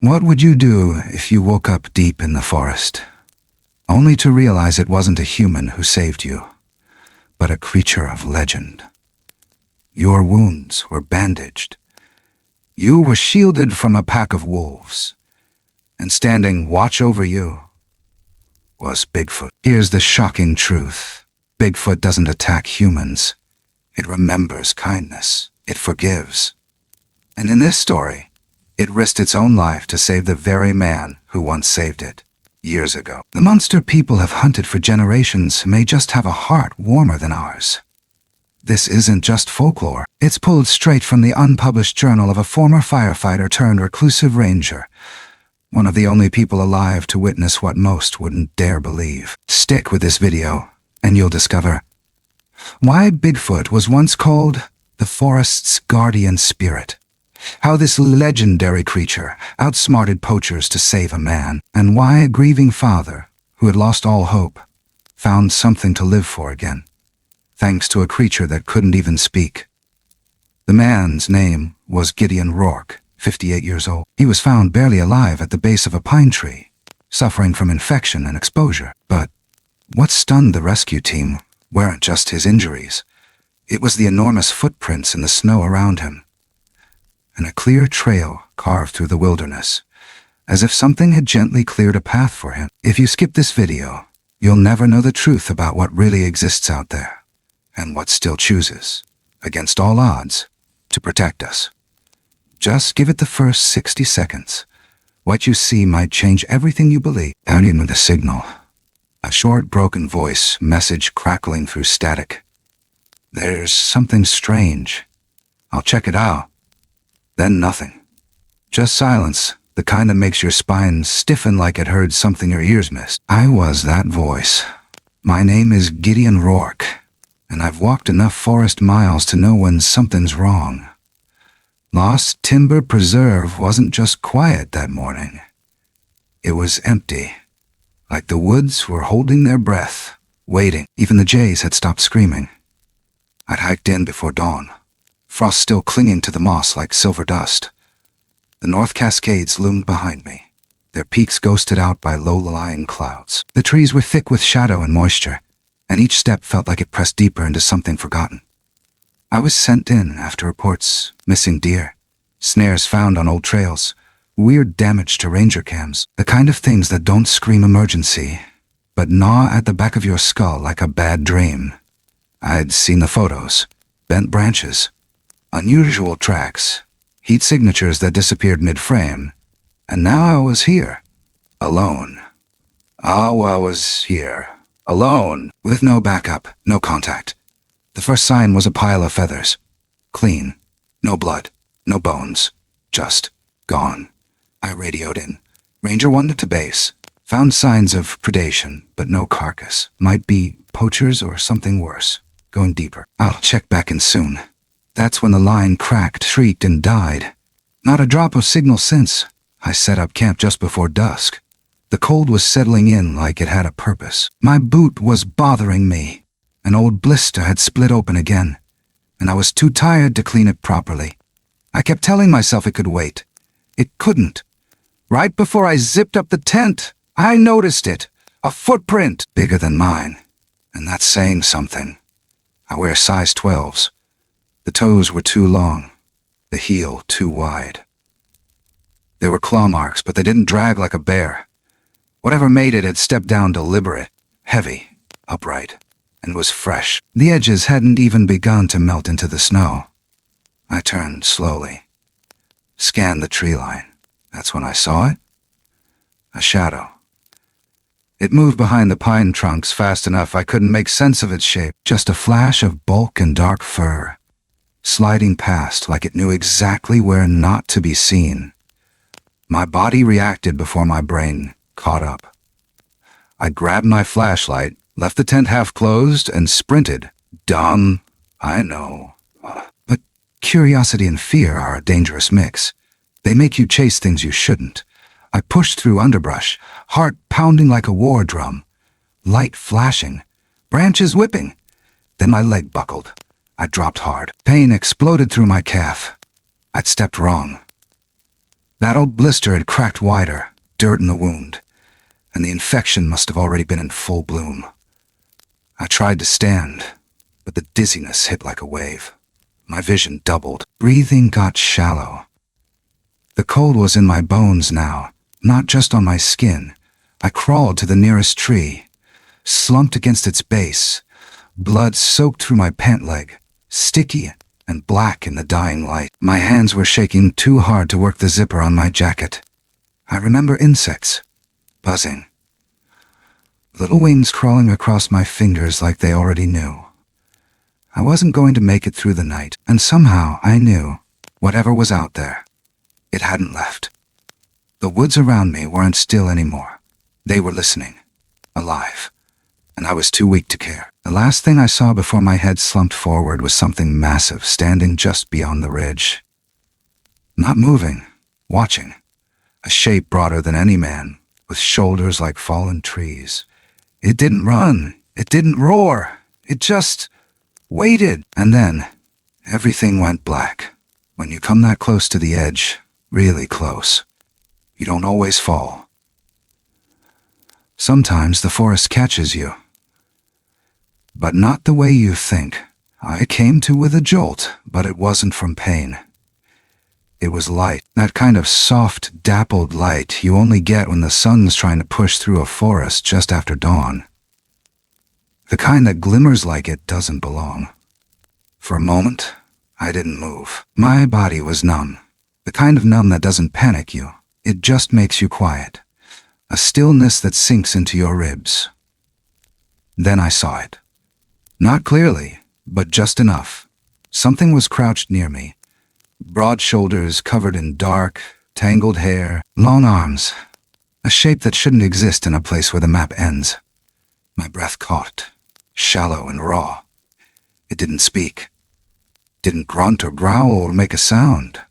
What would you do if you woke up deep in the forest, only to realize it wasn't a human who saved you, but a creature of legend? Your wounds were bandaged. You were shielded from a pack of wolves, and standing watch over you was Bigfoot. Here's the shocking truth. Bigfoot doesn't attack humans. It remembers kindness. It forgives. And in this story, it risked its own life to save the very man who once saved it, years ago. The monster people have hunted for generations may just have a heart warmer than ours. This isn't just folklore. It's pulled straight from the unpublished journal of a former firefighter turned reclusive ranger, one of the only people alive to witness what most wouldn't dare believe. Stick with this video, and you'll discover why Bigfoot was once called the forest's guardian spirit, how this legendary creature outsmarted poachers to save a man, and why a grieving father, who had lost all hope, found something to live for again, thanks to a creature that couldn't even speak. The man's name was Gideon Rourke, 58 years old. He was found barely alive at the base of a pine tree, suffering from infection and exposure. But what stunned the rescue team weren't just his injuries. It was the enormous footprints in the snow around him, and a clear trail carved through the wilderness, as if something had gently cleared a path for him. If you skip this video, you'll never know the truth about what really exists out there, and what still chooses, against all odds, to protect us. Just give it the first 60 seconds. What you see might change everything you believe. Down in with a signal. A short, broken voice message crackling through static. There's something strange. I'll check it out. Then nothing. Just silence, the kind that makes your spine stiffen like it heard something your ears missed. I was that voice. My name is Gideon Rourke, and I've walked enough forest miles to know when something's wrong. Lost Timber Preserve wasn't just quiet that morning. It was empty, like the woods were holding their breath, waiting. Even the jays had stopped screaming. I'd hiked in before dawn, frost still clinging to the moss like silver dust. The North Cascades loomed behind me, their peaks ghosted out by low-lying clouds. The trees were thick with shadow and moisture, and each step felt like it pressed deeper into something forgotten. I was sent in after reports, missing deer, snares found on old trails, weird damage to ranger cams, the kind of things that don't scream emergency, but gnaw at the back of your skull like a bad dream. I'd seen the photos, bent branches, unusual tracks, heat signatures that disappeared mid-frame, and now I was here, alone. Oh, I was here, alone, with no backup, no contact. The first sign was a pile of feathers. Clean. No blood. No bones. Just gone. I radioed in. Ranger 1 to base. Found signs of predation, but no carcass. Might be poachers or something worse. Going deeper. I'll check back in soon. That's when the line cracked, shrieked, and died. Not a drop of signal since. I set up camp just before dusk. The cold was settling in like it had a purpose. My boot was bothering me. An old blister had split open again, and I was too tired to clean it properly. I kept telling myself it could wait. It couldn't. Right before I zipped up the tent, I noticed it. A footprint, bigger than mine. And that's saying something. I wear size 12s. The toes were too long, the heel too wide. There were claw marks, but they didn't drag like a bear. Whatever made it had stepped down deliberate, heavy, upright, and was fresh. The edges hadn't even begun to melt into the snow. I turned slowly, scanned the tree line. That's when I saw it. A shadow. It moved behind the pine trunks fast enough I couldn't make sense of its shape. Just a flash of bulk and dark fur, sliding past like it knew exactly where not to be seen. My body reacted before my brain caught up. I grabbed my flashlight, left the tent half closed, and sprinted. Dumb, I know. But curiosity and fear are a dangerous mix. They make you chase things you shouldn't. I pushed through underbrush, heart pounding like a war drum, light flashing, branches whipping. Then my leg buckled. I dropped hard. Pain exploded through my calf. I'd stepped wrong. That old blister had cracked wider, dirt in the wound, and the infection must have already been in full bloom. I tried to stand, but the dizziness hit like a wave. My vision doubled. Breathing got shallow. The cold was in my bones now, not just on my skin. I crawled to the nearest tree, slumped against its base, blood soaked through my pant leg, sticky and black in the dying light. My hands were shaking too hard to work the zipper on my jacket. I remember insects, buzzing. Little wings crawling across my fingers like they already knew. I wasn't going to make it through the night, and somehow I knew, whatever was out there, it hadn't left. The woods around me weren't still anymore. They were listening, alive, and I was too weak to care. The last thing I saw before my head slumped forward was something massive standing just beyond the ridge. Not moving, watching. A shape broader than any man, with shoulders like fallen trees. It didn't run. It didn't roar. It just waited. And then, everything went black. When you come that close to the edge, really close, you don't always fall. Sometimes the forest catches you. But not the way you think. I came to with a jolt, but it wasn't from pain. It was light, that kind of soft, dappled light you only get when the sun's trying to push through a forest just after dawn. The kind that glimmers like it doesn't belong. For a moment, I didn't move. My body was numb. The kind of numb that doesn't panic you. It just makes you quiet. A stillness that sinks into your ribs. Then I saw it. Not clearly, but just enough. Something was crouched near me. Broad shoulders covered in dark, tangled hair, long arms. A shape that shouldn't exist in a place where the map ends. My breath caught, shallow and raw. It didn't speak. Didn't grunt or growl or make a sound.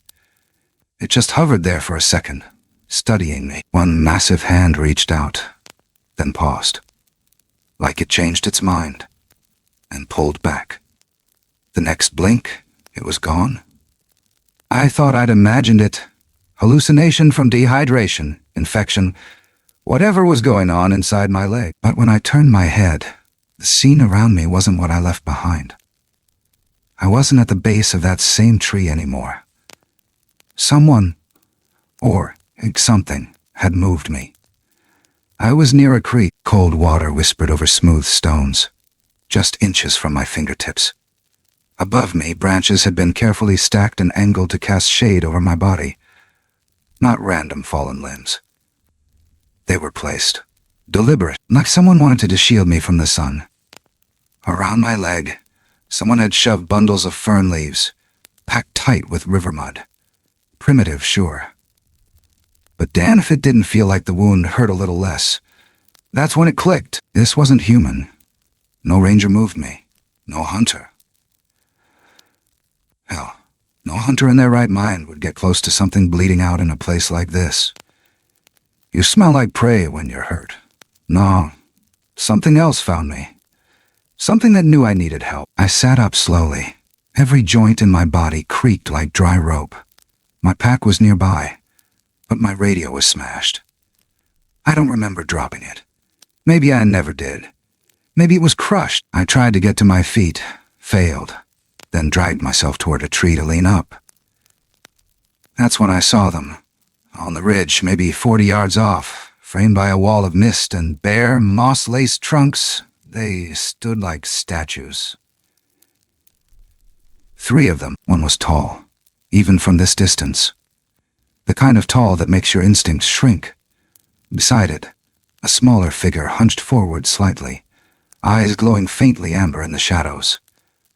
It just hovered there for a second, studying me. One massive hand reached out, then paused. Like it changed its mind, and pulled back. The next blink, it was gone. I thought I'd imagined it. Hallucination from dehydration, infection, whatever was going on inside my leg. But when I turned my head, the scene around me wasn't what I left behind. I wasn't at the base of that same tree anymore. Someone, or something, had moved me. I was near a creek. Cold water whispered over smooth stones, just inches from my fingertips. Above me, branches had been carefully stacked and angled to cast shade over my body. Not random fallen limbs. They were placed, deliberate, like someone wanted to shield me from the sun. Around my leg, someone had shoved bundles of fern leaves, packed tight with river mud. Primitive, sure. But damn if it didn't feel like the wound hurt a little less. That's when it clicked. This wasn't human. No ranger moved me. No hunter. Hell, no hunter in their right mind would get close to something bleeding out in a place like this. You smell like prey when you're hurt. No, something else found me. Something that knew I needed help. I sat up slowly. Every joint in my body creaked like dry rope. My pack was nearby, but my radio was smashed. I don't remember dropping it. Maybe I never did. Maybe it was crushed. I tried to get to my feet, failed, then dragged myself toward a tree to lean up. That's when I saw them. On the ridge, maybe 40 yards off, framed by a wall of mist and bare, moss-laced trunks, they stood like statues. 3 of them. One was tall, even from this distance. The kind of tall that makes your instincts shrink. Beside it, a smaller figure hunched forward slightly, eyes glowing faintly amber in the shadows.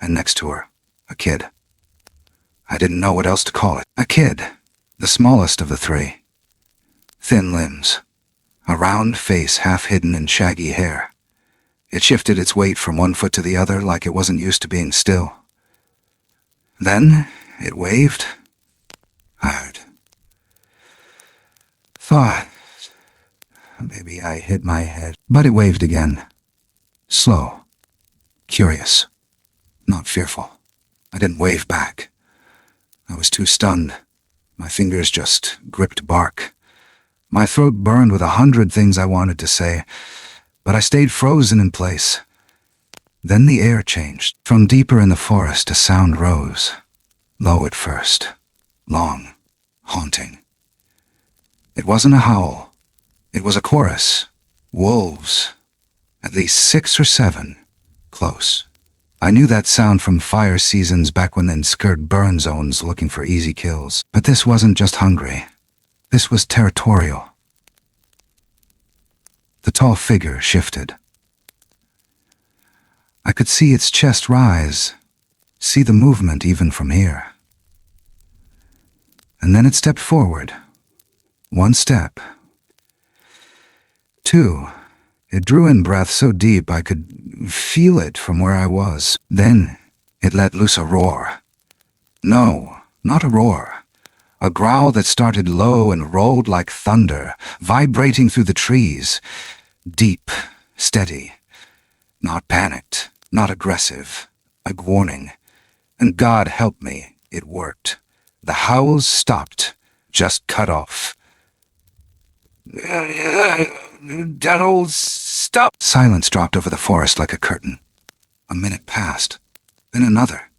And next to her, a kid. I didn't know what else to call it. A kid, the smallest of the 3. Thin limbs, a round face half hidden in shaggy hair. It shifted its weight from one foot to the other like it wasn't used to being still. Then it waved. I heard. Thought maybe I hit my head, but it waved again. Slow, curious, not fearful. I didn't wave back. I was too stunned, My fingers just gripped bark. My throat burned with 100 things I wanted to say, but I stayed frozen in place. Then the air changed. From deeper in the forest, a sound rose. Low at first. Long. Haunting. It wasn't a howl. It was a chorus. Wolves. At least 6 or 7. Close. I knew that sound from fire seasons back when they'd skirt burn zones looking for easy kills. But this wasn't just hungry. This was territorial. The tall figure shifted. I could see its chest rise, see the movement even from here. And then it stepped forward. 1 step. 2. It drew in breath so deep I could feel it from where I was. Then it let loose a roar. No, not a roar. A growl that started low and rolled like thunder, vibrating through the trees. Deep, steady. Not panicked, not aggressive. A warning. And God help me, it worked. The howls stopped, just cut off. That old stop! Silence dropped over the forest like a curtain. A minute passed, then another.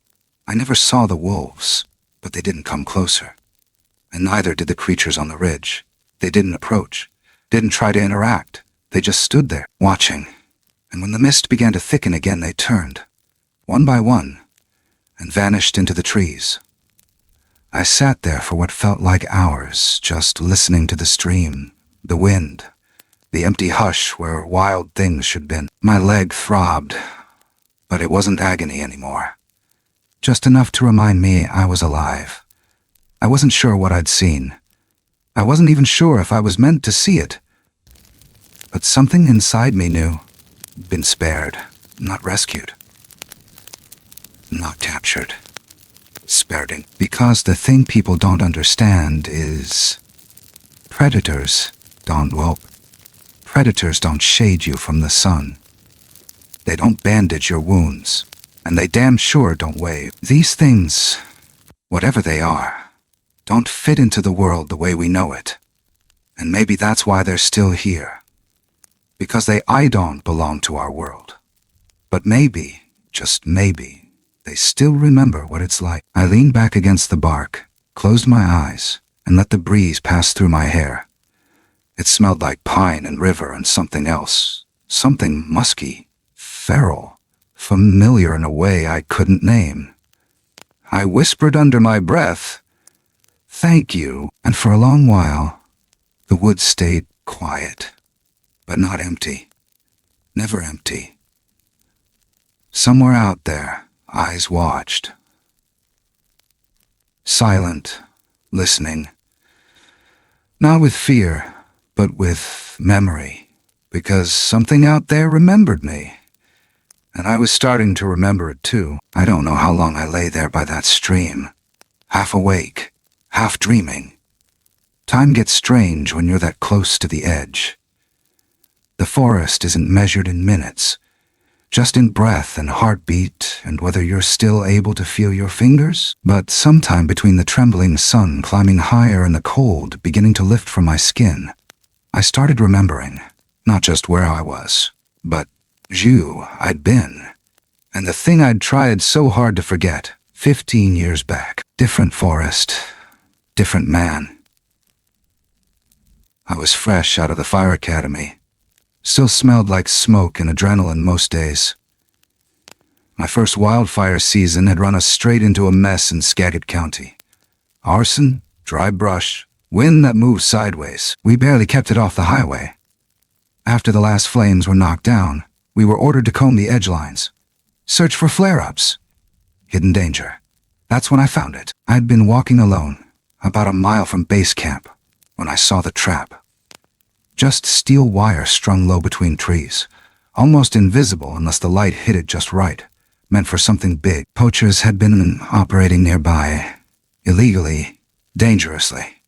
I never saw the wolves, but they didn't come closer. And neither did the creatures on the ridge. They didn't approach, didn't try to interact. They just stood there, watching. And when the mist began to thicken again, they turned, one by one, and vanished into the trees. I sat there for what felt like hours, just listening to the stream, the wind, the empty hush where wild things should been. My leg throbbed, but it wasn't agony anymore. Just enough to remind me I was alive. I wasn't sure what I'd seen. I wasn't even sure if I was meant to see it. But something inside me knew. Been spared, not rescued. Not captured. Spared. Because the thing people don't understand is... Predators don't shade you from the sun. They don't bandage your wounds. And they damn sure don't wave. These things, whatever they are, don't fit into the world the way we know it. And maybe that's why they're still here. Because I don't belong to our world. But maybe, just maybe, they still remember what it's like. I leaned back against the bark, closed my eyes, and let the breeze pass through my hair. It smelled like pine and river and something else. Something musky, feral, familiar in a way I couldn't name. I whispered under my breath, "Thank you." And for a long while, the woods stayed quiet, but not empty. Never empty. Somewhere out there, eyes watched. Silent, listening. Not with fear, but with memory, because something out there remembered me. And I was starting to remember it too. I don't know how long I lay there by that stream, half awake, half dreaming. Time gets strange when you're that close to the edge. The forest isn't measured in minutes, just in breath and heartbeat and whether you're still able to feel your fingers. But sometime between the trembling sun climbing higher and the cold beginning to lift from my skin, I started remembering, not just where I was, but who I'd been, and the thing I'd tried so hard to forget 15 years back. Different forest, different man. I was fresh out of the fire academy. Still smelled like smoke and adrenaline most days. My first wildfire season had run us straight into a mess in Skagit County. Arson, dry brush, wind that moved sideways. We barely kept it off the highway. After the last flames were knocked down, we were ordered to comb the edge lines. Search for flare-ups. Hidden danger. That's when I found it. I'd been walking alone, about a mile from base camp, when I saw the trap. Just steel wire strung low between trees, almost invisible unless the light hit it just right, meant for something big. Poachers had been operating nearby, illegally, dangerously.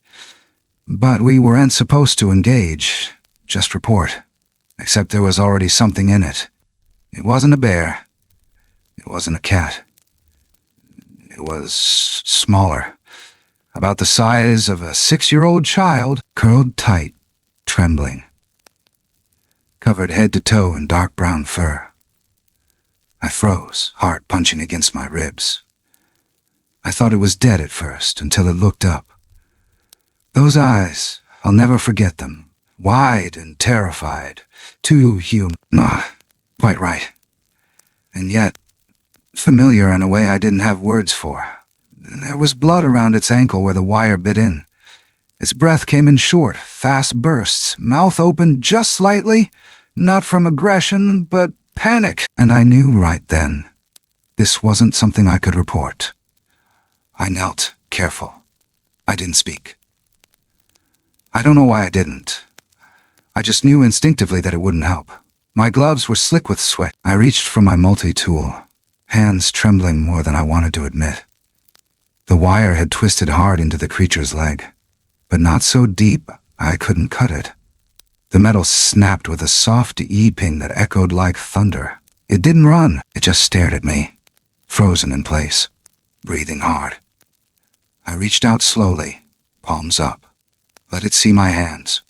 But we weren't supposed to engage, just report. Except there was already something in it. It wasn't a bear. It wasn't a cat. It was smaller. about the size of a 6-year-old child, curled tight, trembling, covered head to toe in dark brown fur. I froze, heart punching against my ribs. I thought it was dead at first, until it looked up. Those eyes, I'll never forget them, wide and terrified, too human. Quite right. And yet, familiar in a way I didn't have words for. There was blood around its ankle where the wire bit in. Its breath came in short, fast bursts, mouth open just slightly, not from aggression, but panic. And I knew right then, this wasn't something I could report. I knelt, careful. I didn't speak. I don't know why I didn't. I just knew instinctively that it wouldn't help. My gloves were slick with sweat. I reached for my multi-tool, hands trembling more than I wanted to admit. The wire had twisted hard into the creature's leg, but not so deep I couldn't cut it. The metal snapped with a soft ee-ping that echoed like thunder. It didn't run, it just stared at me, frozen in place, breathing hard. I reached out slowly, palms up, let it see my hands.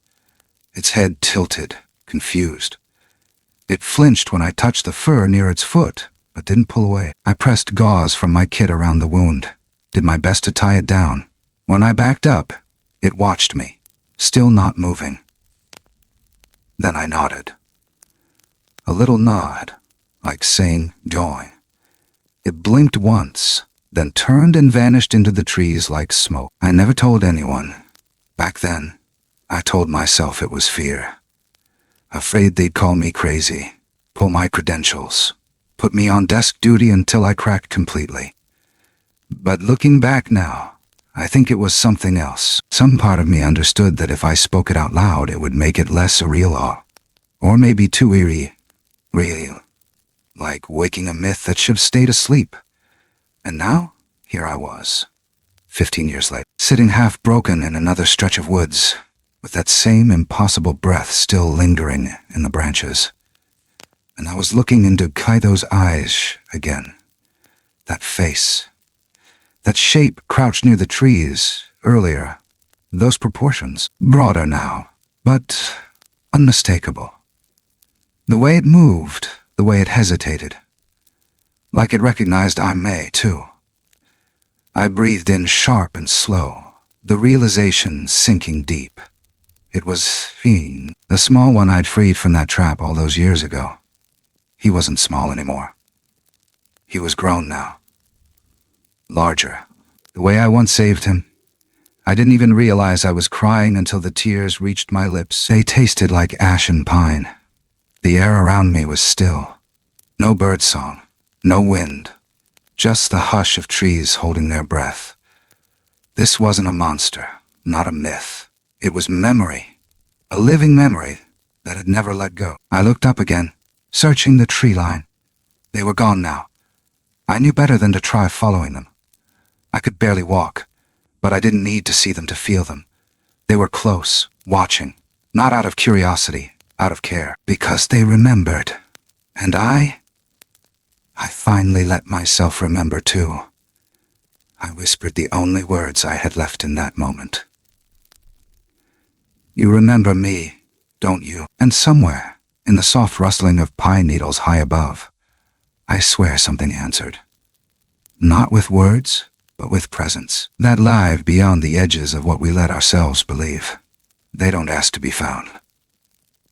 Its head tilted, confused. It flinched when I touched the fur near its foot, but didn't pull away. I pressed gauze from my kit around the wound, did my best to tie it down. When I backed up, it watched me, still not moving. Then I nodded. A little nod, like saying, "Going." It blinked once, then turned and vanished into the trees like smoke. I never told anyone. Back then, I told myself it was fear. Afraid they'd call me crazy, pull my credentials, put me on desk duty until I cracked completely. But looking back now, I think it was something else. Some part of me understood that if I spoke it out loud, it would make it less a real awe. Or maybe too eerie, real, like waking a myth that should have stayed asleep. And now, here I was, 15 years later, sitting half broken in another stretch of woods, with that same impossible breath still lingering in the branches. And I was looking into Kaido's eyes again. That face. That shape crouched near the trees earlier. Those proportions. Broader now, but unmistakable. The way it moved, the way it hesitated. Like it recognized I may, too. I breathed in sharp and slow, the realization sinking deep. It was Fiend, the small one I'd freed from that trap all those years ago. He wasn't small anymore. He was grown now. Larger. The way I once saved him. I didn't even realize I was crying until the tears reached my lips. They tasted like ashen pine. The air around me was still. No birdsong, no wind. Just the hush of trees holding their breath. This wasn't a monster, not a myth. It was memory. A living memory that had never let go. I looked up again, searching the tree line. They were gone now. I knew better than to try following them. I could barely walk, but I didn't need to see them to feel them. They were close, watching, not out of curiosity, out of care, because they remembered. And I finally let myself remember too. I whispered the only words I had left in that moment. You remember me, don't you? And somewhere, in the soft rustling of pine needles high above, I swear something answered. Not with words, but with presence. That live beyond the edges of what we let ourselves believe. They don't ask to be found.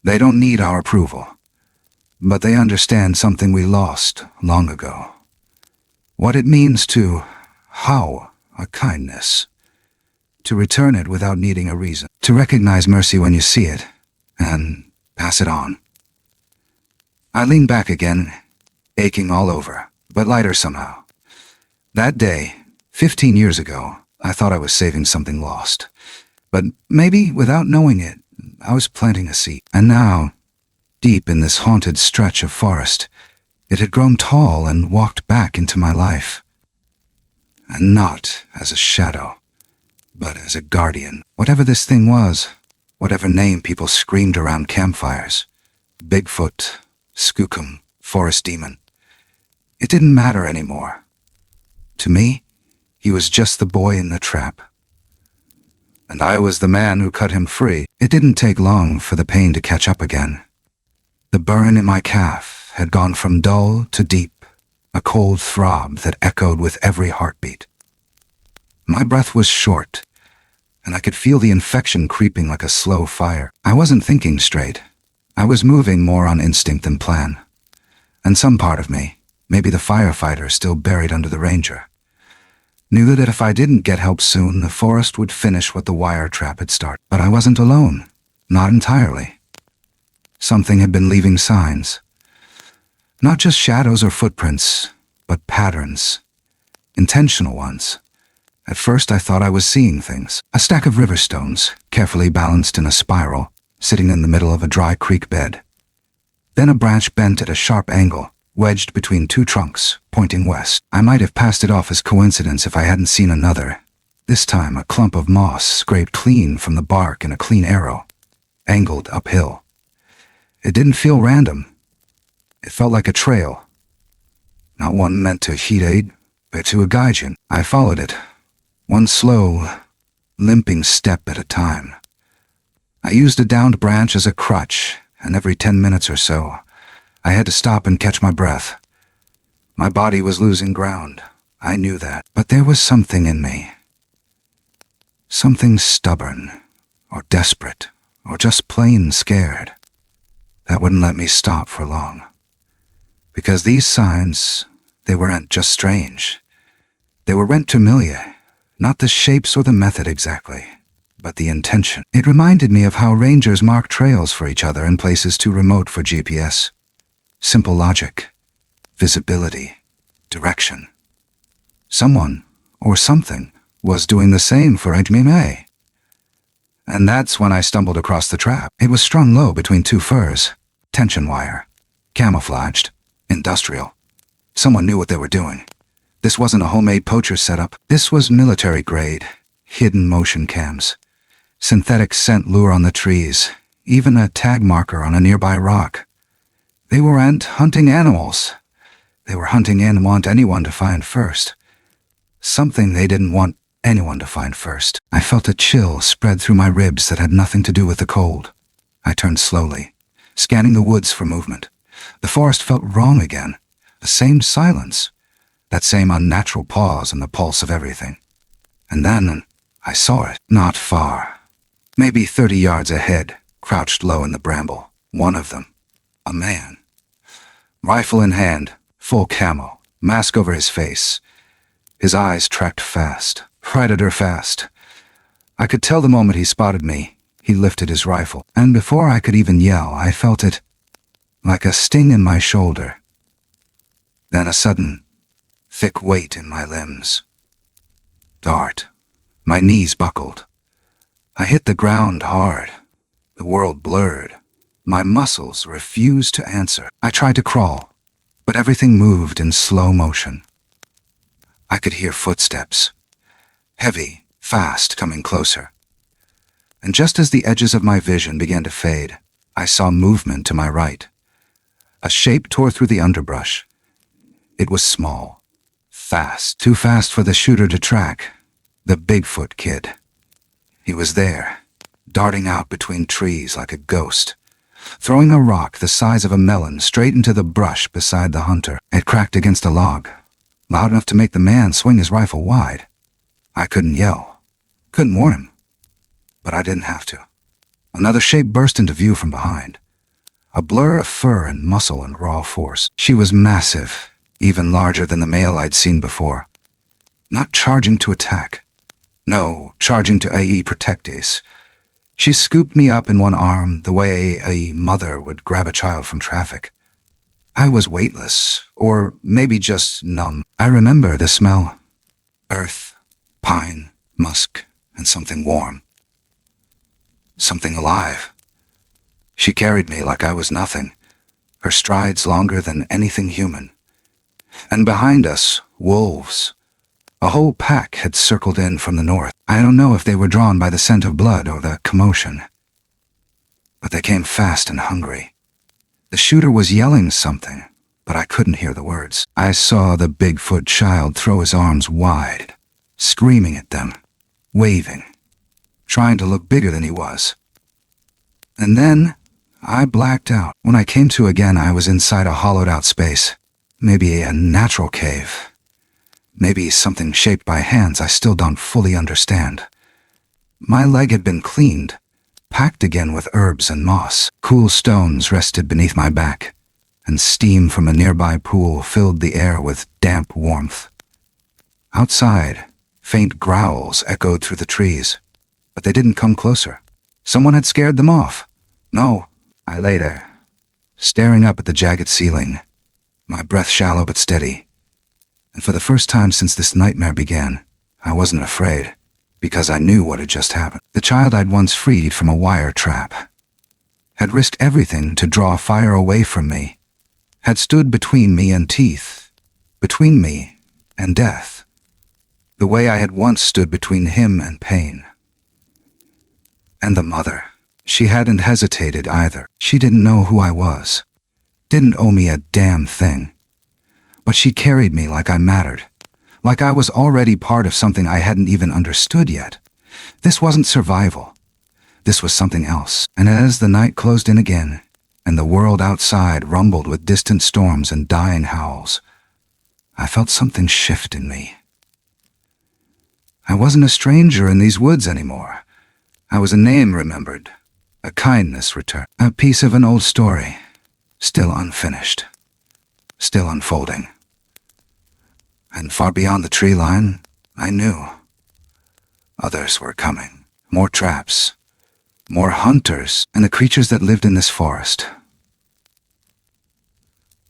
They don't need our approval. But they understand something we lost long ago. What it means to how a kindness. To return it without needing a reason. To recognize mercy when you see it, and pass it on. I leaned back again, aching all over, but lighter somehow. That day, 15 years ago, I thought I was saving something lost. But maybe, without knowing it, I was planting a seed. And now, deep in this haunted stretch of forest, it had grown tall and walked back into my life. And not as a shadow, but as a guardian. Whatever this thing was, whatever name people screamed around campfires, Bigfoot, Skookum, forest demon, it didn't matter anymore. To me, he was just the boy in the trap, and I was the man who cut him free. It didn't take long for the pain to catch up again. The burn in my calf had gone from dull to deep, a cold throb that echoed with every heartbeat. My breath was short, and I could feel the infection creeping like a slow fire. I wasn't thinking straight. I was moving more on instinct than plan. And some part of me, maybe the firefighter still buried under the ranger, knew that if I didn't get help soon, the forest would finish what the wire trap had started. But I wasn't alone. Not entirely. Something had been leaving signs. Not just shadows or footprints, but patterns. Intentional ones. At first I thought I was seeing things. A stack of river stones, carefully balanced in a spiral, sitting in the middle of a dry creek bed. Then a branch bent at a sharp angle, wedged between two trunks, pointing west. I might have passed it off as coincidence if I hadn't seen another. This time a clump of moss scraped clean from the bark in a clean arrow, angled uphill. It didn't feel random. It felt like a trail. Not one meant to heed aid, but to guide you. I followed it, one slow, limping step at a time. I used a downed branch as a crutch, and every 10 minutes or so, I had to stop and catch my breath. My body was losing ground. I knew that. But there was something in me. Something stubborn, or desperate, or just plain scared, that wouldn't let me stop for long. Because these signs, they weren't just strange. They weren't familiar. Not the shapes or the method exactly, but the intention. It reminded me of how rangers mark trails for each other in places too remote for GPS. Simple logic, visibility, direction. Someone, or something, was doing the same for me. And that's when I stumbled across the trap. It was strung low between two firs, tension wire, camouflaged, industrial. Someone knew what they were doing. This wasn't a homemade poacher setup. This was military grade, hidden motion cams, synthetic scent lure on the trees, even a tag marker on a nearby rock. They weren't hunting animals. They were hunting and want anyone to find first. Something they didn't want anyone to find first. I felt a chill spread through my ribs that had nothing to do with the cold. I turned slowly, scanning the woods for movement. The forest felt wrong again. The same silence. That same unnatural pause in the pulse of everything. And then I saw it, not far. Maybe 30 yards ahead, crouched low in the bramble. One of them. A man. Rifle in hand, full camo, mask over his face. His eyes tracked fast, predator fast. I could tell the moment he spotted me, he lifted his rifle. And before I could even yell, I felt it, like a sting in my shoulder. Then a sudden, thick weight in my limbs. Dart. My knees buckled. I hit the ground hard. The world blurred. My muscles refused to answer. I tried to crawl, but everything moved in slow motion. I could hear footsteps. Heavy, fast, coming closer. And just as the edges of my vision began to fade, I saw movement to my right. A shape tore through the underbrush. It was small. Fast. Too fast for the shooter to track. The Bigfoot kid. He was there, darting out between trees like a ghost, throwing a rock the size of a melon straight into the brush beside the hunter. It cracked against a log, loud enough to make the man swing his rifle wide. I couldn't yell, couldn't warn him, but I didn't have to. Another shape burst into view from behind, a blur of fur and muscle and raw force. She was massive, even larger than the male I'd seen before. Not charging to attack. No, charging to CRYPTID'S. She scooped me up in one arm the way a mother would grab a child from traffic. I was weightless, or maybe just numb. I remember the smell. Earth, pine, musk, and something warm. Something alive. She carried me like I was nothing, her strides longer than anything human. And behind us, wolves. A whole pack had circled in from the north. I don't know if they were drawn by the scent of blood or the commotion, but they came fast and hungry. The shooter was yelling something, but I couldn't hear the words. I saw the Bigfoot child throw his arms wide, screaming at them, waving, trying to look bigger than he was. And then I blacked out. When I came to again, I was inside a hollowed-out space. Maybe a natural cave. Maybe something shaped by hands I still don't fully understand. My leg had been cleaned, packed again with herbs and moss. Cool stones rested beneath my back, and steam from a nearby pool filled the air with damp warmth. Outside, faint growls echoed through the trees, but they didn't come closer. Someone had scared them off. No, I lay there, staring up at the jagged ceiling, my breath shallow but steady. And for the first time since this nightmare began, I wasn't afraid, because I knew what had just happened. The child I'd once freed from a wire trap had risked everything to draw fire away from me, had stood between me and teeth, between me and death, the way I had once stood between him and pain. And the mother, she hadn't hesitated either. She didn't know who I was, didn't owe me a damn thing, but she carried me like I mattered, like I was already part of something I hadn't even understood yet. This wasn't survival. This was something else. And as the night closed in again, and the world outside rumbled with distant storms and dying howls, I felt something shift in me. I wasn't a stranger in these woods anymore. I was a name remembered, a kindness returned, a piece of an old story, still unfinished, still unfolding. And far beyond the tree line, I knew others were coming. More traps, more hunters, and the creatures that lived in this forest.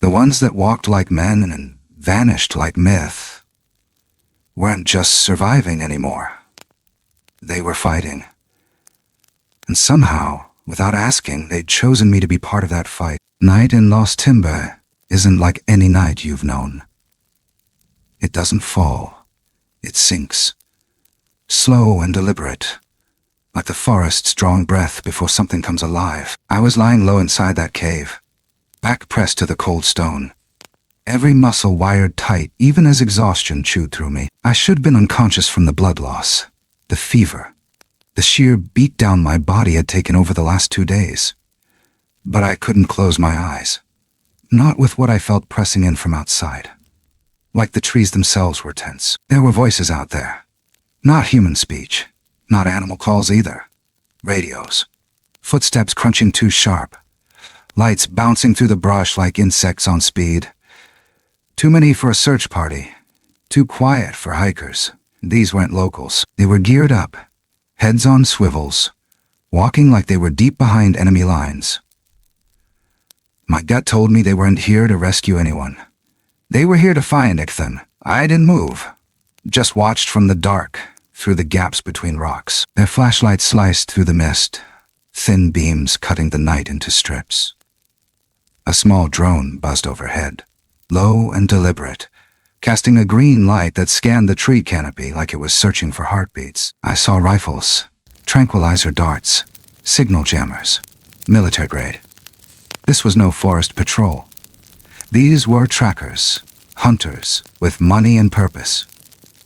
The ones that walked like men and vanished like myth weren't just surviving anymore. They were fighting. And somehow, without asking, they'd chosen me to be part of that fight. Night in Lost Timber isn't like any night you've known. It doesn't fall. It sinks. Slow and deliberate, like the forest's drawing breath before something comes alive. I was lying low inside that cave, back pressed to the cold stone, every muscle wired tight even as exhaustion chewed through me. I should have been unconscious from the blood loss, the fever. The sheer beat down my body had taken over the last 2 days. But I couldn't close my eyes, not with what I felt pressing in from outside. Like the trees themselves were tense. There were voices out there. Not human speech, not animal calls either. Radios. Footsteps crunching too sharp. Lights bouncing through the brush like insects on speed. Too many for a search party. Too quiet for hikers. These weren't locals. They were geared up, heads on swivels, walking like they were deep behind enemy lines. My gut told me they weren't here to rescue anyone. They were here to find Ichthan. I didn't move, just watched from the dark, through the gaps between rocks. Their flashlights sliced through the mist, thin beams cutting the night into strips. A small drone buzzed overhead, low and deliberate, casting a green light that scanned the tree canopy like it was searching for heartbeats. I saw rifles, tranquilizer darts, signal jammers, military grade. This was no forest patrol. These were trackers, hunters, with money and purpose.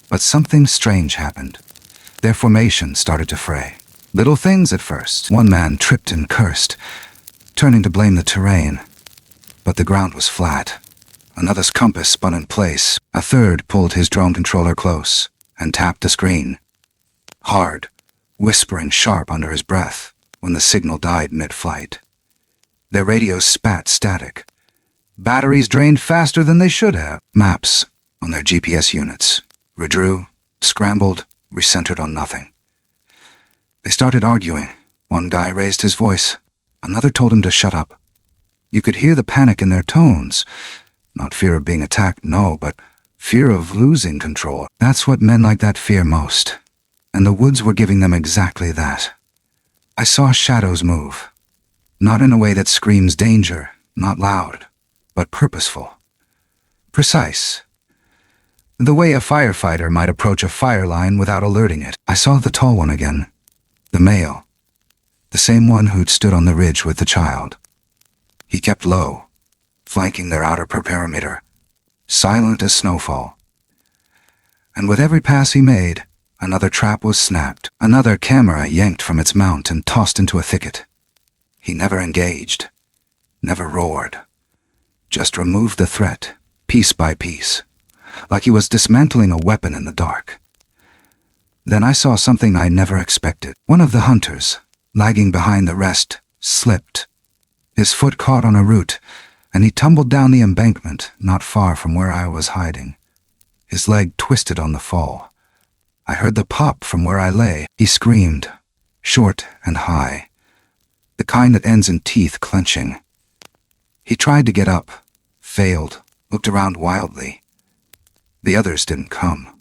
But something strange happened. Their formation started to fray. Little things at first. One man tripped and cursed, turning to blame the terrain. But the ground was flat. Another's compass spun in place. A third pulled his drone controller close and tapped the screen. Hard, whispering sharp under his breath when the signal died mid-flight. Their radios spat static. Batteries drained faster than they should have. Maps on their GPS units redrew, scrambled, recentered on nothing. They started arguing. One guy raised his voice. Another told him to shut up. You could hear the panic in their tones. Not fear of being attacked, no, but fear of losing control. That's what men like that fear most. And the woods were giving them exactly that. I saw shadows move. Not in a way that screams danger, not loud, but purposeful. Precise. The way a firefighter might approach a fire line without alerting it. I saw the tall one again. The male. The same one who'd stood on the ridge with the child. He kept low, flanking their outer perimeter, silent as snowfall. And with every pass he made, Another trap was snapped, another camera yanked from its mount and tossed into a thicket. He never engaged, never roared, just removed the threat, piece by piece, like he was dismantling a weapon in the dark. Then I saw something I never expected. One of the hunters, lagging behind the rest, slipped. His foot caught on a root, and he tumbled down the embankment not far from where I was hiding. His leg twisted on the fall. I heard the pop from where I lay. He screamed, short and high, the kind that ends in teeth clenching. He tried to get up, failed, looked around wildly. The others didn't come.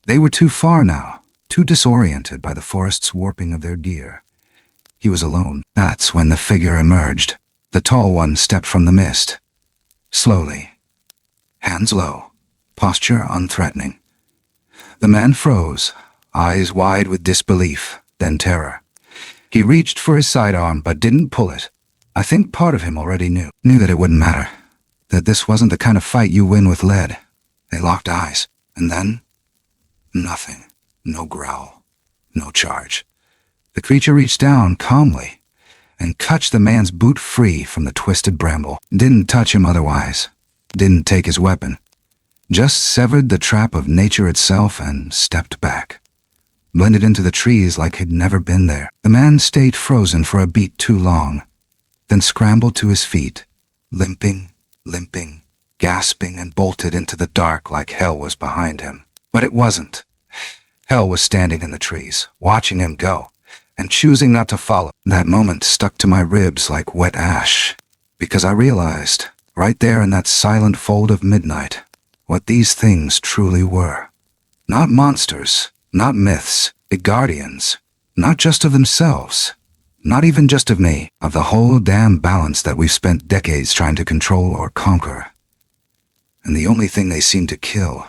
They were too far now, too disoriented by the forest's warping of their gear. He was alone. That's when the figure emerged. The tall one stepped from the mist. Slowly. Hands low, posture unthreatening. The man froze, eyes wide with disbelief, then terror. He reached for his sidearm but didn't pull it. I think part of him already knew that it wouldn't matter, that this wasn't the kind of fight you win with lead. They locked eyes, and then nothing. No growl, no charge. The creature reached down calmly and cut the man's boot free from the twisted bramble. Didn't touch him otherwise, didn't take his weapon. Just severed the trap of nature itself and stepped back. Blended into the trees like he'd never been there. The man stayed frozen for a beat too long, then scrambled to his feet, limping, gasping, and bolted into the dark like hell was behind him. But it wasn't. Hell was standing in the trees, watching him go, and choosing not to follow. That moment stuck to my ribs like wet ash, because I realized, right there in that silent fold of midnight, what these things truly were. Not monsters, not myths, but guardians, not just of themselves, not even just of me, of the whole damn balance that we've spent decades trying to control or conquer. And the only thing they seemed to kill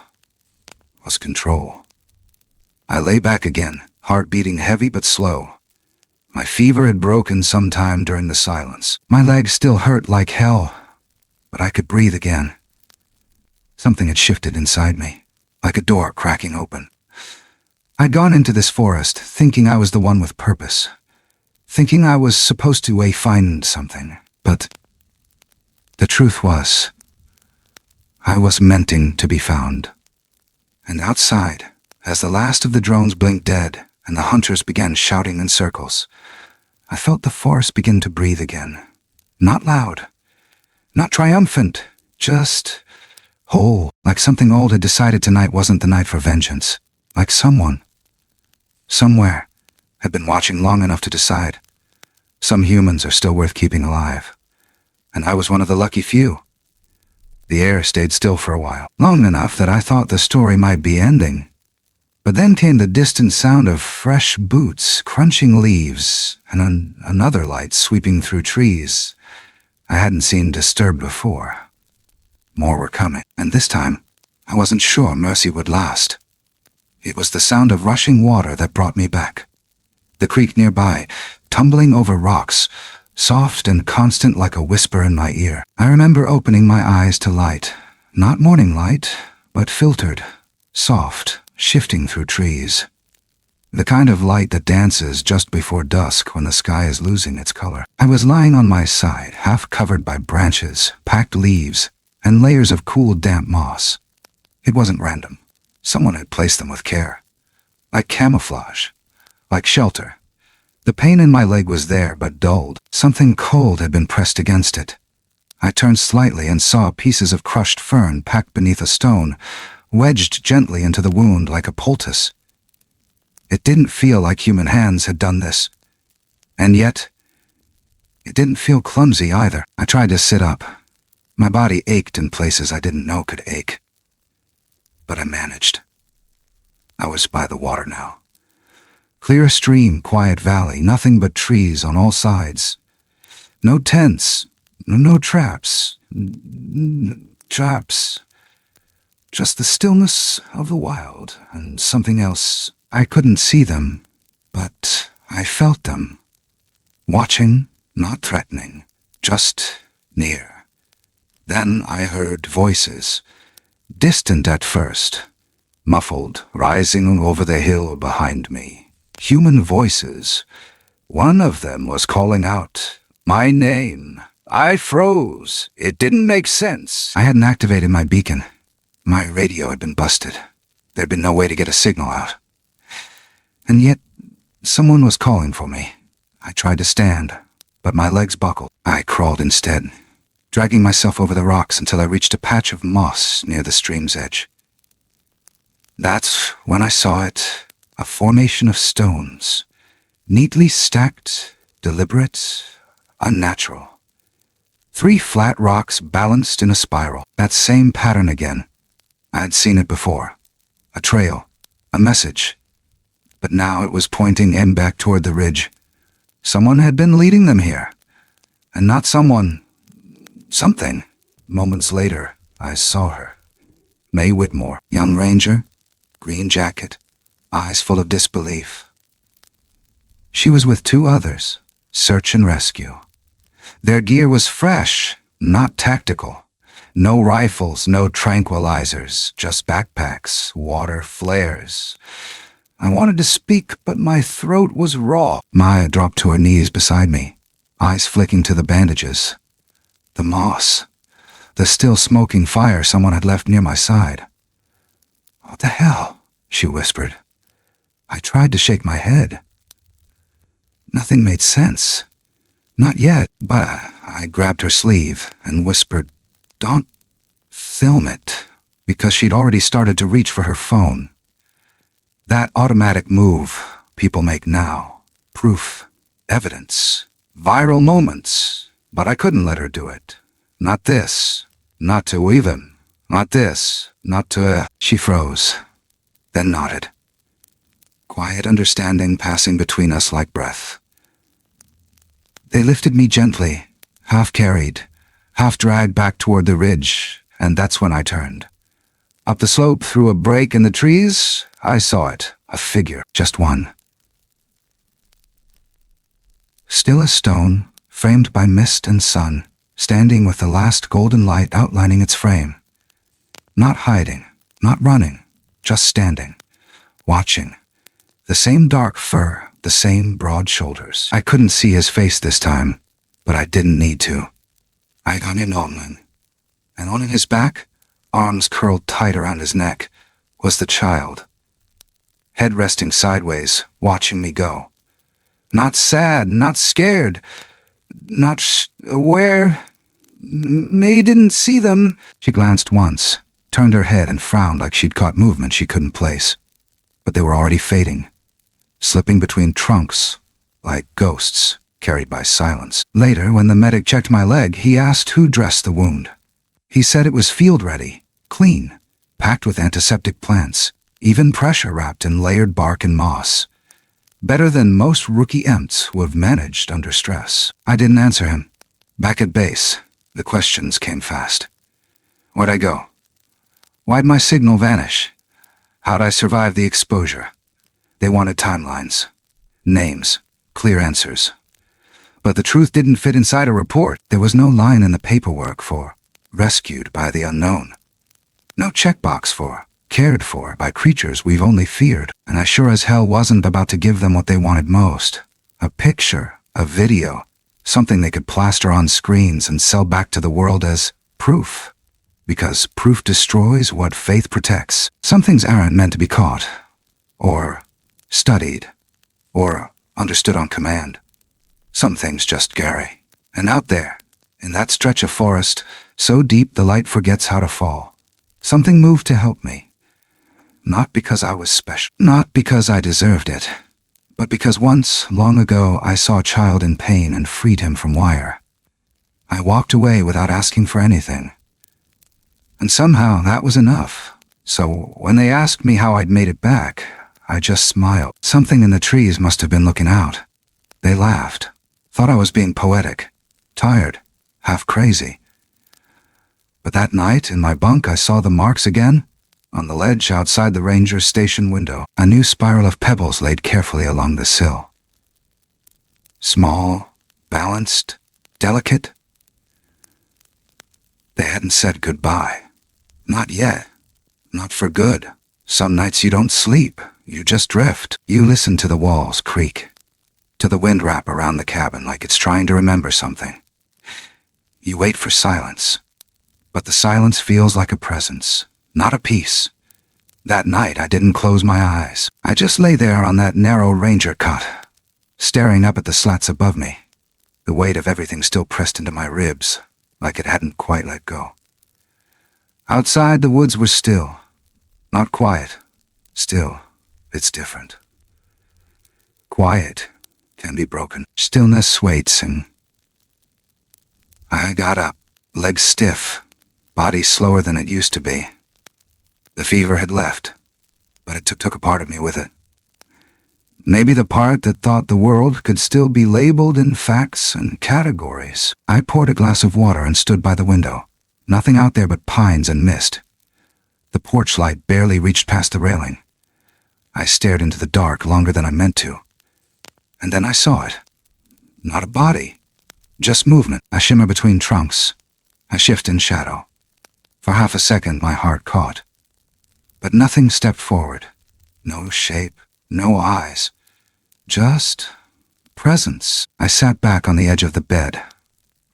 was control. I lay back again, heart beating heavy but slow. My fever had broken sometime during the silence. My legs still hurt like hell, but I could breathe again. Something had shifted inside me, like a door cracking open. I'd gone into this forest thinking I was the one with purpose, thinking I was supposed to find something. But the truth was, I was meanting to be found. And outside, as the last of the drones blinked dead and the hunters began shouting in circles, I felt the forest begin to breathe again. Not loud, not triumphant, just whole, like something old had decided tonight wasn't the night for vengeance. Like someone, somewhere, had been watching long enough to decide. Some humans are still worth keeping alive. And I was one of the lucky few. The air stayed still for a while, long enough that I thought the story might be ending. But then came the distant sound of fresh boots crunching leaves and another light sweeping through trees I hadn't seen disturbed before. More were coming, and this time, I wasn't sure mercy would last. It was the sound of rushing water that brought me back. The creek nearby, tumbling over rocks, soft and constant like a whisper in my ear. I remember opening my eyes to light, not morning light, but filtered, soft, shifting through trees. The kind of light that dances just before dusk when the sky is losing its color. I was lying on my side, half covered by branches, packed leaves, and layers of cool, damp moss. It wasn't random. Someone had placed them with care. Like camouflage. Like shelter. The pain in my leg was there, but dulled. Something cold had been pressed against it. I turned slightly and saw pieces of crushed fern packed beneath a stone, wedged gently into the wound like a poultice. It didn't feel like human hands had done this. And yet, it didn't feel clumsy either. I tried to sit up. My body ached in places I didn't know could ache. But I managed. I was by the water now. Clear stream, quiet valley, nothing but trees on all sides. No tents, no traps. Just the stillness of the wild and something else. I couldn't see them, but I felt them. Watching, not threatening, just near. Then I heard voices, distant at first, muffled, rising over the hill behind me. Human voices. One of them was calling out my name. I froze. It didn't make sense. I hadn't activated my beacon. My radio had been busted. There'd been no way to get a signal out. And yet, someone was calling for me. I tried to stand, but my legs buckled. I crawled instead, dragging myself over the rocks until I reached a patch of moss near the stream's edge. That's when I saw it, a formation of stones, neatly stacked, deliberate, unnatural. 3 flat rocks balanced in a spiral. That same pattern again. I had seen it before. A trail, a message. But now it was pointing in back toward the ridge. Someone had been leading them here. And not someone. Something. Moments later, I saw her. May Whitmore, young ranger, green jacket, eyes full of disbelief. She was with 2 others, search and rescue. Their gear was fresh, not tactical. No rifles, no tranquilizers, just backpacks, water, flares. I wanted to speak, but my throat was raw. Maya dropped to her knees beside me, eyes flicking to the bandages. The moss. The still smoking fire someone had left near my side. What the hell? She whispered. I tried to shake my head. Nothing made sense. Not yet, but I grabbed her sleeve and whispered, "Don't film it," because she'd already started to reach for her phone. That automatic move people make now. Proof, evidence, viral moments. But I couldn't let her do it. Not this. Not to even. Not this. Not to... She froze, then nodded. Quiet understanding passing between us like breath. They lifted me gently, half carried, half dragged back toward the ridge, and that's when I turned. Up the slope through a break in the trees, I saw it, a figure, just one. Still a stone, framed by mist and sun, standing with the last golden light outlining its frame. Not hiding, not running, just standing, watching. The same dark fur, the same broad shoulders. I couldn't see his face this time, but I didn't need to. I got in on him, and on his back, arms curled tight around his neck, was the child. Head resting sideways, watching me go. Not sad, not scared, not aware. May didn't see them. She glanced once, turned her head and frowned like she'd caught movement she couldn't place. But they were already fading, slipping between trunks, like ghosts carried by silence. Later, when the medic checked my leg, he asked who dressed the wound. He said it was field-ready, clean, packed with antiseptic plants, even pressure-wrapped in layered bark and moss. Better than most rookie EMTs would have managed under stress. I didn't answer him. Back at base, the questions came fast. Where'd I go? Why'd my signal vanish? How'd I survive the exposure? They wanted timelines, names, clear answers. But the truth didn't fit inside a report. There was no line in the paperwork for rescued by the unknown. No checkbox for cared for by creatures we've only feared. And I sure as hell wasn't about to give them what they wanted most. A picture, a video, something they could plaster on screens and sell back to the world as proof. Because proof destroys what faith protects. Some things aren't meant to be caught, or studied, or understood on command. Some things just Gary. And out there, in that stretch of forest, so deep the light forgets how to fall, something moved to help me. Not because I was special, not because I deserved it, but because once, long ago, I saw a child in pain and freed him from wire. I walked away without asking for anything. And somehow that was enough. So when they asked me how I'd made it back, I just smiled. Something in the trees must have been looking out. They laughed, thought I was being poetic, tired, half crazy. But that night in my bunk I saw the marks again. On the ledge outside the ranger's station window, a new spiral of pebbles laid carefully along the sill. Small, balanced, delicate. They hadn't said goodbye. Not yet. Not for good. Some nights you don't sleep, you just drift. You listen to the walls creak, to the wind wrap around the cabin like it's trying to remember something. You wait for silence, but the silence feels like a presence, not a peace. That night I didn't close my eyes. I just lay there on that narrow ranger cot, staring up at the slats above me, the weight of everything still pressed into my ribs, like it hadn't quite let go. Outside, the woods were still. Not quiet. Still, it's different. Quiet can be broken. Stillness waiting. I got up, legs stiff, body slower than it used to be. The fever had left, but it took a part of me with it. Maybe the part that thought the world could still be labeled in facts and categories. I poured a glass of water and stood by the window. Nothing out there but pines and mist. The porch light barely reached past the railing. I stared into the dark longer than I meant to. And then I saw it. Not a body, just movement, a shimmer between trunks, a shift in shadow. For half a second my heart caught. But nothing stepped forward. No shape, no eyes. Just presence. I sat back on the edge of the bed,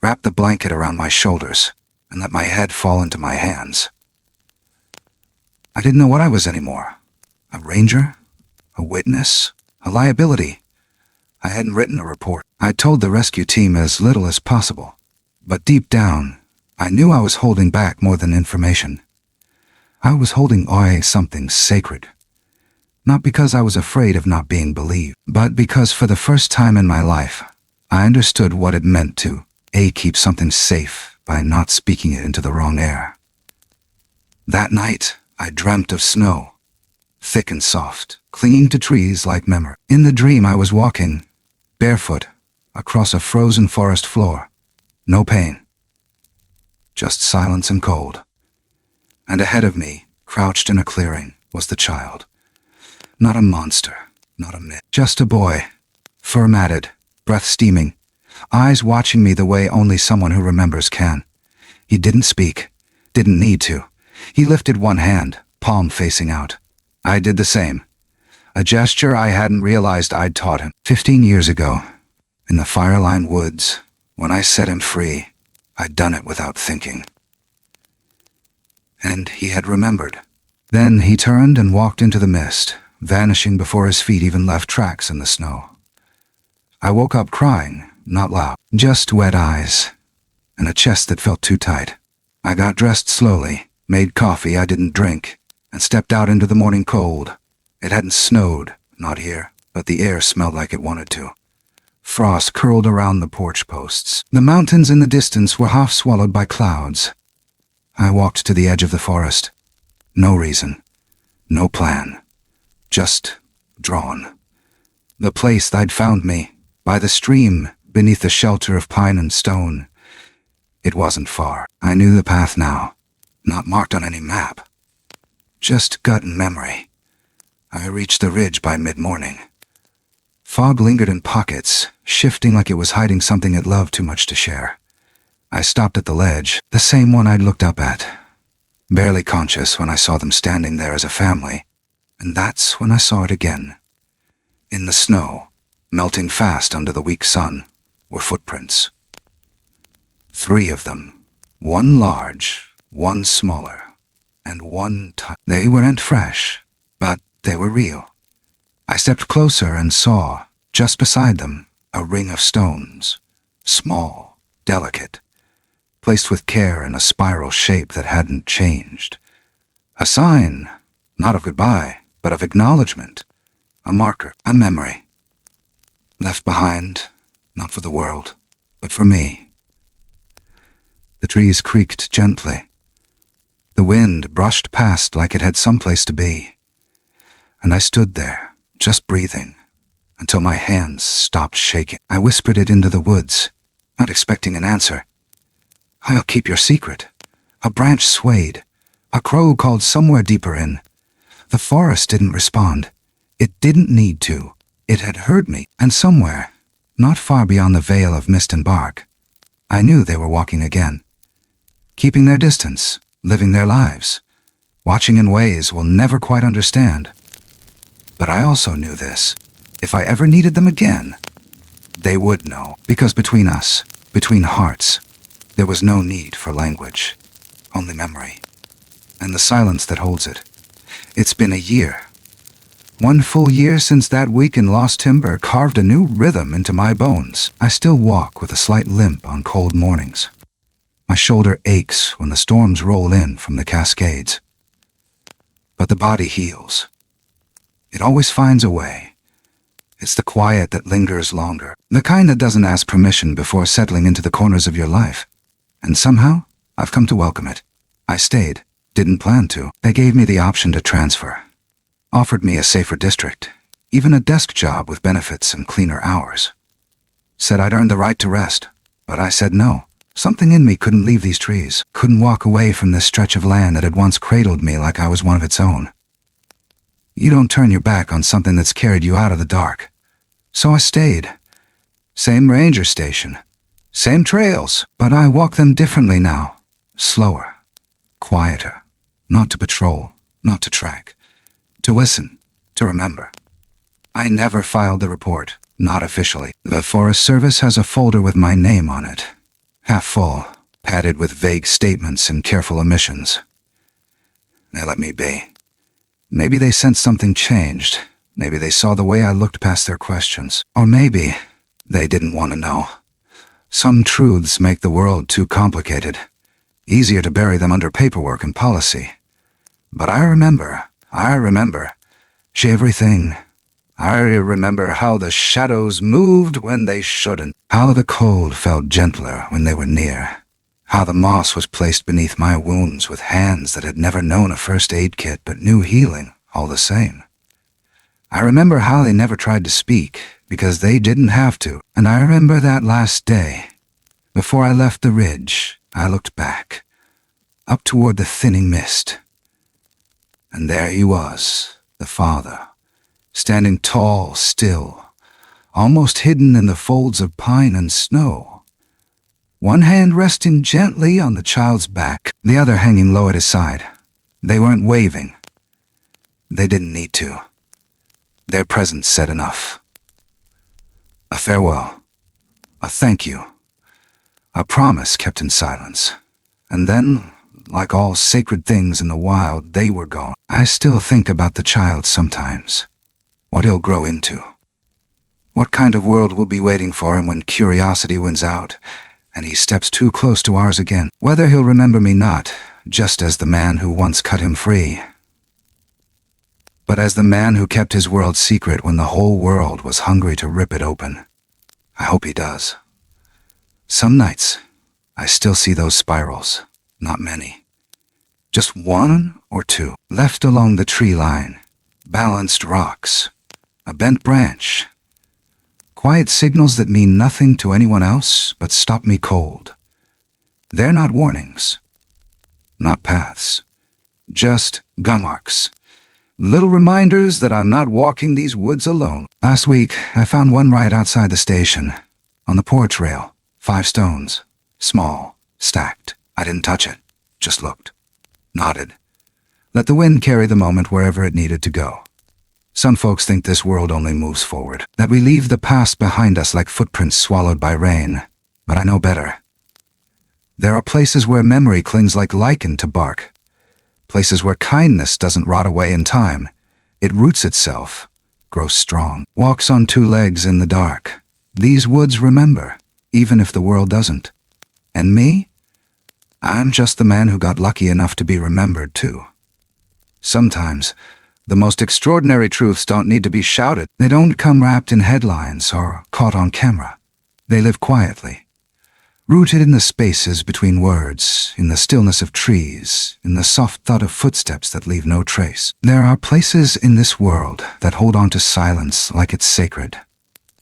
wrapped the blanket around my shoulders, and let my head fall into my hands. I didn't know what I was anymore. A ranger? A witness? A liability? I hadn't written a report. I told the rescue team as little as possible. But deep down, I knew I was holding back more than information. I was holding something sacred. Not because I was afraid of not being believed, but because for the first time in my life, I understood what it meant to keep something safe by not speaking it into the wrong air. That night, I dreamt of snow, thick and soft, clinging to trees like memory. In the dream I was walking, barefoot, across a frozen forest floor. No pain, just silence and cold. And ahead of me, crouched in a clearing, was the child. Not a monster, not a myth, just a boy, fur matted, breath steaming, eyes watching me the way only someone who remembers can. He didn't speak, didn't need to. He lifted one hand, palm facing out. I did the same. A gesture I hadn't realized I'd taught him. 15 years ago, in the Fireline Woods, when I set him free, I'd done it without thinking. And he had remembered. Then he turned and walked into the mist, vanishing before his feet even left tracks in the snow. I woke up crying, not loud, just wet eyes, and a chest that felt too tight. I got dressed slowly, made coffee I didn't drink, and stepped out into the morning cold. It hadn't snowed, not here, but the air smelled like it wanted to. Frost curled around the porch posts. The mountains in the distance were half swallowed by clouds. I walked to the edge of the forest. No reason, no plan, just drawn. The place they'd found me, by the stream, beneath the shelter of pine and stone. It wasn't far. I knew the path now, not marked on any map. Just gut and memory. I reached the ridge by mid-morning. Fog lingered in pockets, shifting like it was hiding something it loved too much to share. I stopped at the ledge, the same one I'd looked up at, barely conscious when I saw them standing there as a family, and that's when I saw it again. In the snow, melting fast under the weak sun, were footprints. 3 of them, one large, one smaller, and one tiny. They weren't fresh, but they were real. I stepped closer and saw, just beside them, a ring of stones, small, delicate, placed with care in a spiral shape that hadn't changed. A sign, not of goodbye, but of acknowledgement, a marker, a memory. Left behind, not for the world, but for me. The trees creaked gently. The wind brushed past like it had someplace to be. And I stood there, just breathing, until my hands stopped shaking. I whispered it into the woods, not expecting an answer. "I'll keep your secret." A branch swayed. A crow called somewhere deeper in. The forest didn't respond. It didn't need to. It had heard me, and somewhere, not far beyond the veil of mist and bark, I knew they were walking again. Keeping their distance, living their lives, watching in ways we'll never quite understand. But I also knew this. If I ever needed them again, they would know. Because between us, between hearts, there was no need for language, only memory, and the silence that holds it. It's been a year. 1 full year since that week in Lost Timber carved a new rhythm into my bones. I still walk with a slight limp on cold mornings. My shoulder aches when the storms roll in from the Cascades. But the body heals. It always finds a way. It's the quiet that lingers longer, the kind that doesn't ask permission before settling into the corners of your life. And somehow, I've come to welcome it. I stayed, didn't plan to. They gave me the option to transfer. Offered me a safer district, even a desk job with benefits and cleaner hours. Said I'd earned the right to rest, but I said no. Something in me couldn't leave these trees, couldn't walk away from this stretch of land that had once cradled me like I was one of its own. You don't turn your back on something that's carried you out of the dark. So I stayed. Same ranger station, same trails, but I walk them differently now. Slower, quieter, not to patrol, not to track. To listen, to remember. I never filed the report, not officially. The Forest Service has a folder with my name on it. Half full, padded with vague statements and careful omissions. They let me be. Maybe they sensed something changed. Maybe they saw the way I looked past their questions. Or maybe they didn't want to know. Some truths make the world too complicated. Easier to bury them under paperwork and policy. But I remember. Everything. I remember how the shadows moved when they shouldn't. How the cold felt gentler when they were near. How the moss was placed beneath my wounds with hands that had never known a first aid kit but knew healing all the same. I remember how they never tried to speak because they didn't have to. And I remember that last day. Before I left the ridge, I looked back, up toward the thinning mist. And there he was, the father, standing tall, still, almost hidden in the folds of pine and snow. One hand resting gently on the child's back, the other hanging low at his side. They weren't waving. They didn't need to. Their presence said enough. A farewell, a thank you, a promise kept in silence. And then, like all sacred things in the wild, they were gone. I still think about the child sometimes. What he'll grow into. What kind of world will be waiting for him when curiosity wins out, and he steps too close to ours again. Whether he'll remember me not, just as the man who once cut him free, but as the man who kept his world secret when the whole world was hungry to rip it open. I hope he does. Some nights, I still see those spirals. Not many. Just 1 or 2 left along the tree line. Balanced rocks. A bent branch. Quiet signals that mean nothing to anyone else but stop me cold. They're not warnings. Not paths. Just gun marks. Little reminders that I'm not walking these woods alone. Last week, I found one right outside the station. On the porch rail. 5 stones. Small. Stacked. I didn't touch it. Just looked. Nodded. Let the wind carry the moment wherever it needed to go. Some folks think this world only moves forward. That we leave the past behind us like footprints swallowed by rain. But I know better. There are places where memory clings like lichen to bark. Places where kindness doesn't rot away in time. It roots itself, grows strong, walks on 2 legs in the dark. These woods remember, even if the world doesn't. And me? I'm just the man who got lucky enough to be remembered too. Sometimes, the most extraordinary truths don't need to be shouted. They don't come wrapped in headlines or caught on camera. They live quietly. Rooted in the spaces between words, in the stillness of trees, in the soft thud of footsteps that leave no trace. There are places in this world that hold on to silence like it's sacred.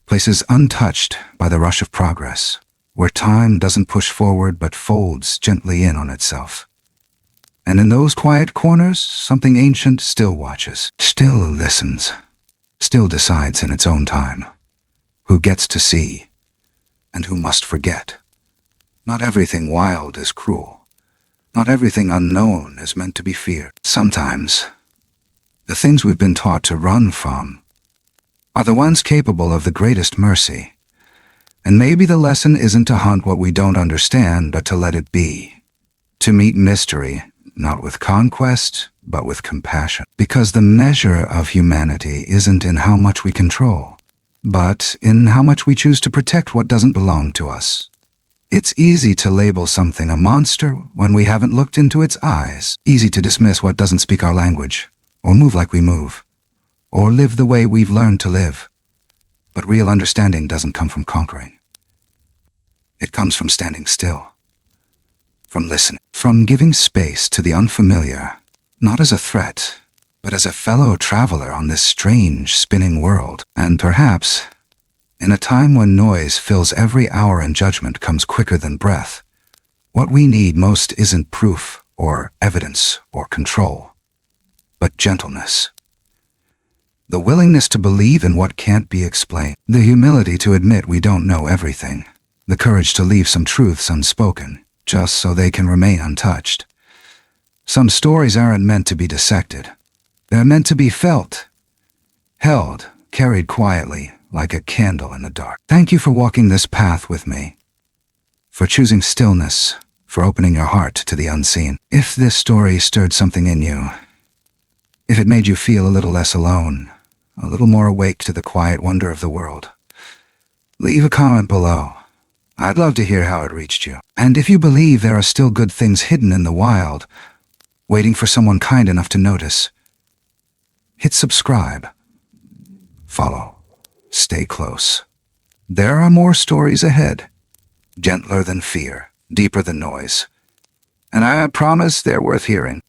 Places untouched by the rush of progress, where time doesn't push forward but folds gently in on itself. And in those quiet corners, something ancient still watches, still listens, still decides in its own time, who gets to see and who must forget. Not everything wild is cruel. Not everything unknown is meant to be feared. Sometimes, the things we've been taught to run from are the ones capable of the greatest mercy. And maybe the lesson isn't to hunt what we don't understand, but to let it be. To meet mystery, not with conquest, but with compassion. Because the measure of humanity isn't in how much we control, but in how much we choose to protect what doesn't belong to us. It's easy to label something a monster when we haven't looked into its eyes. Easy to dismiss what doesn't speak our language, or move like we move, or live the way we've learned to live. But real understanding doesn't come from conquering. It comes from standing still, from listening, from giving space to the unfamiliar, not as a threat, but as a fellow traveler on this strange, spinning world. And perhaps, in a time when noise fills every hour and judgment comes quicker than breath, what we need most isn't proof or evidence or control, but gentleness. The willingness to believe in what can't be explained, the humility to admit we don't know everything, the courage to leave some truths unspoken, just so they can remain untouched. Some stories aren't meant to be dissected. They're meant to be felt, held, carried quietly, like a candle in the dark. Thank you for walking this path with me, for choosing stillness, for opening your heart to the unseen. If this story stirred something in you, if it made you feel a little less alone, a little more awake to the quiet wonder of the world, leave a comment below. I'd love to hear how it reached you. And if you believe there are still good things hidden in the wild, waiting for someone kind enough to notice, hit subscribe, follow, stay close. There are more stories ahead, gentler than fear, deeper than noise. And I promise they're worth hearing.